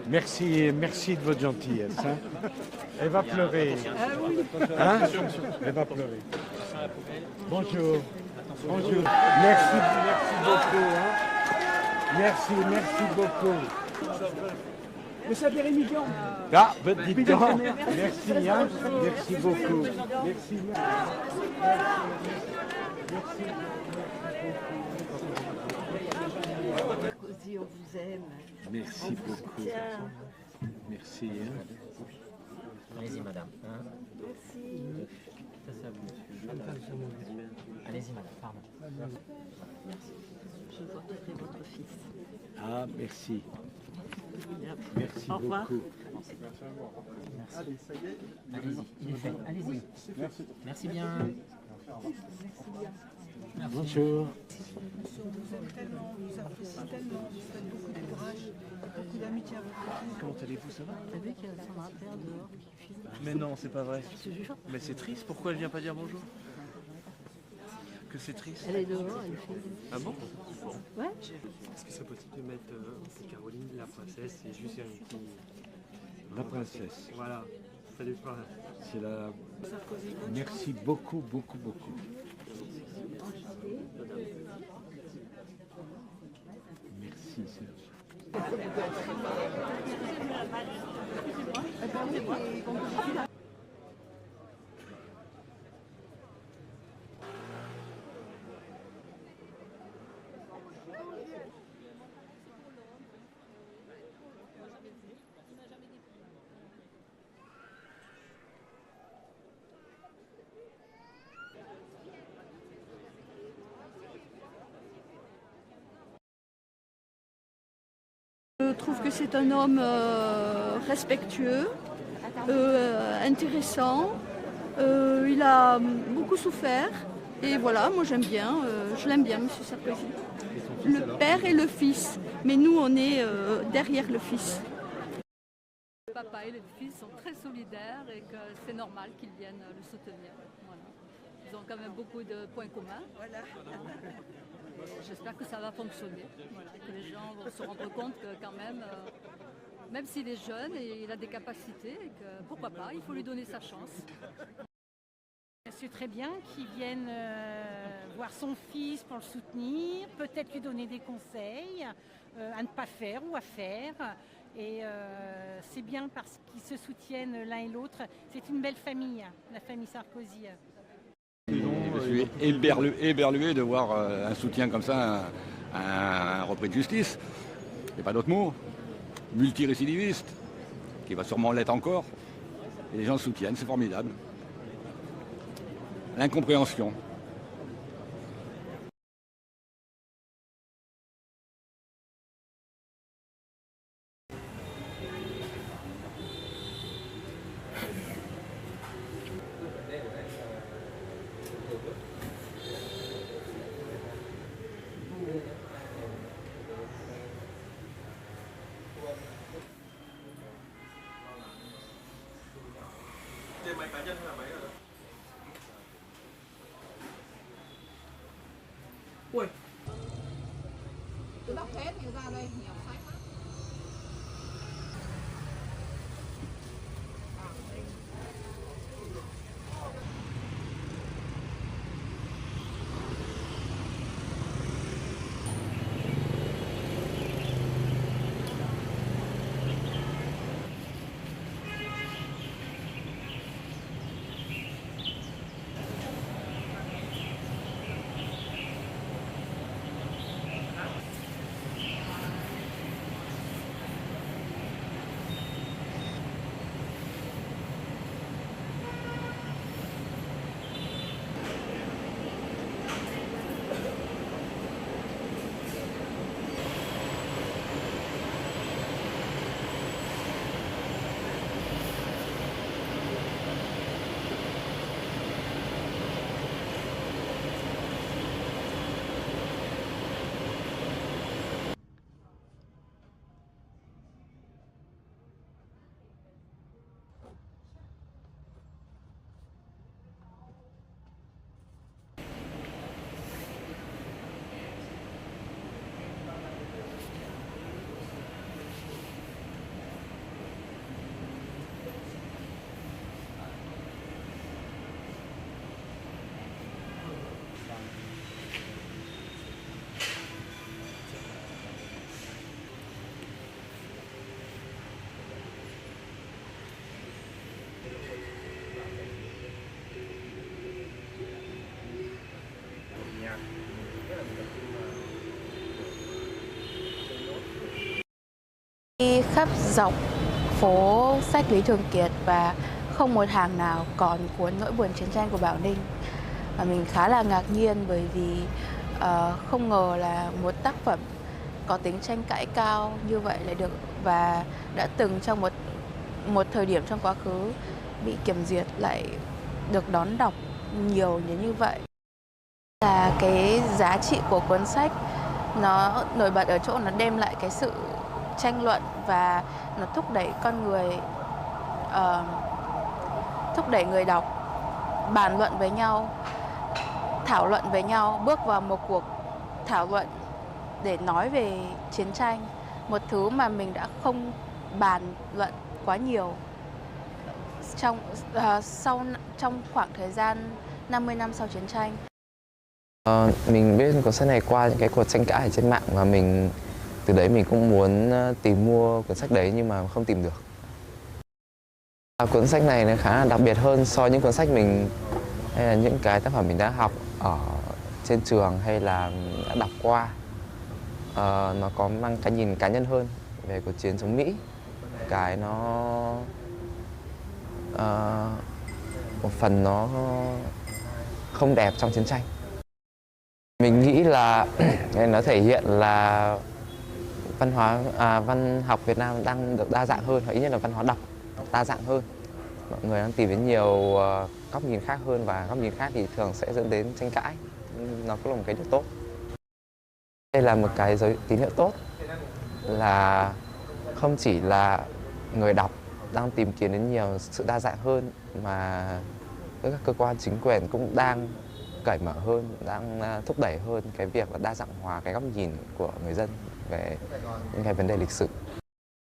Merci, merci de votre gentillesse. Hein. Elle va pleurer. Hein? Elle va pleurer. Bonjour. Bonjour. Merci, merci beaucoup. Hein. Merci, merci beaucoup. Monsieur Bérémy-Dion. Ah, dites donc. Merci, hein. Merci beaucoup. Merci. Sarkozy, on vous aime. Merci beaucoup. Merci. Hein. Allez-y, madame. Hein? Merci. Ça, c'est à vous. Allez-y, madame. Pardon. Merci. Je voterai votre fils. Ah, merci. Merci Au revoir. beaucoup. Allez-y, il est fait. Allez-y. Merci. Merci bien. Bonjour. Monsieur, on vous aime tellement, on vous apprécie tellement, vous faites beaucoup de courage, beaucoup d'amitié à votre fils. Comment allez-vous, ça va? T'as vu qu'il y a Sandra Père dehors qui filme? Mais non, c'est pas vrai. Je te jure. Mais c'est triste, pourquoi elle vient pas dire bonjour? Que c'est triste? Elle est dehors, elle filme. Ah bon? Ouais. Est-ce que c'est possible de mettre Caroline, la princesse, et juste un petit... La princesse. Voilà, salut frère. C'est la... Merci beaucoup, beaucoup, beaucoup. Merci, Serge. Je trouve que c'est un homme respectueux, intéressant. Il a beaucoup souffert et voilà, moi j'aime bien, je l'aime bien, M. Sarkozy. Le père et le fils, mais nous on est derrière le fils. Le papa et le fils sont très solidaires et que c'est normal qu'ils viennent le soutenir. Voilà. Ils ont quand même beaucoup de points communs. Voilà. J'espère que ça va fonctionner, voilà, que les gens vont se rendre compte que quand même s'il est jeune et il a des capacités, et que, pourquoi pas, il faut lui donner sa chance. C'est très bien qu'il vienne voir son fils pour le soutenir, peut-être lui donner des conseils à ne pas faire ou à faire. Et c'est bien parce qu'ils se soutiennent l'un et l'autre. C'est une belle famille, la famille Sarkozy. Je suis éberlué de voir un soutien comme ça à un repris de justice. Il n'y a pas d'autre mot. Multirécidiviste, qui va sûrement l'être encore. Et les gens le soutiennent, c'est formidable. L'incompréhension. Ui. Từ Bắc Thế thì ra đây nhiều khách lắm. Đi khắp dọc phố sách Lý Thường Kiệt và không một hàng nào còn cuốn Nỗi buồn chiến tranh của Bảo Ninh. Và mình khá là ngạc nhiên bởi vì không ngờ là một tác phẩm có tính tranh cãi cao như vậy lại được và đã từng trong một thời điểm trong quá khứ bị kiểm duyệt lại được đón đọc nhiều như vậy. Là cái giá trị của cuốn sách nó nổi bật ở chỗ nó đem lại cái sự tranh luận và nó thúc đẩy con người, thúc đẩy người đọc bàn luận với nhau, thảo luận với nhau, bước vào một cuộc thảo luận để nói về chiến tranh, một thứ mà mình đã không bàn luận quá nhiều trong khoảng thời gian 50 năm sau chiến tranh. Mình biết cuốn sách này qua những cái cuộc tranh cãi ở trên mạng và từ đấy mình cũng muốn tìm mua cuốn sách đấy nhưng mà không tìm được. Cuốn sách này nó khá là đặc biệt hơn so với những cuốn sách mình hay là những cái tác phẩm mình đã học ở trên trường hay là đã đọc qua. Nó có mang cái nhìn cá nhân hơn về cuộc chiến chống Mỹ. Cái nó một phần nó không đẹp trong chiến tranh. Mình nghĩ là nó thể hiện là văn học Việt Nam đang được đa dạng hơn, hoặc ít nhất là văn hóa đọc đa dạng hơn. Mọi người đang tìm đến nhiều góc nhìn khác hơn và góc nhìn khác thì thường sẽ dẫn đến tranh cãi. Nó cũng là một cái điều tốt. Đây là một cái tín hiệu tốt là không chỉ là người đọc đang tìm kiếm đến nhiều sự đa dạng hơn mà các cơ quan chính quyền cũng đang cởi mở hơn, đang thúc đẩy hơn cái việc là đa dạng hóa cái góc nhìn của người dân về những cái vấn đề lịch sử.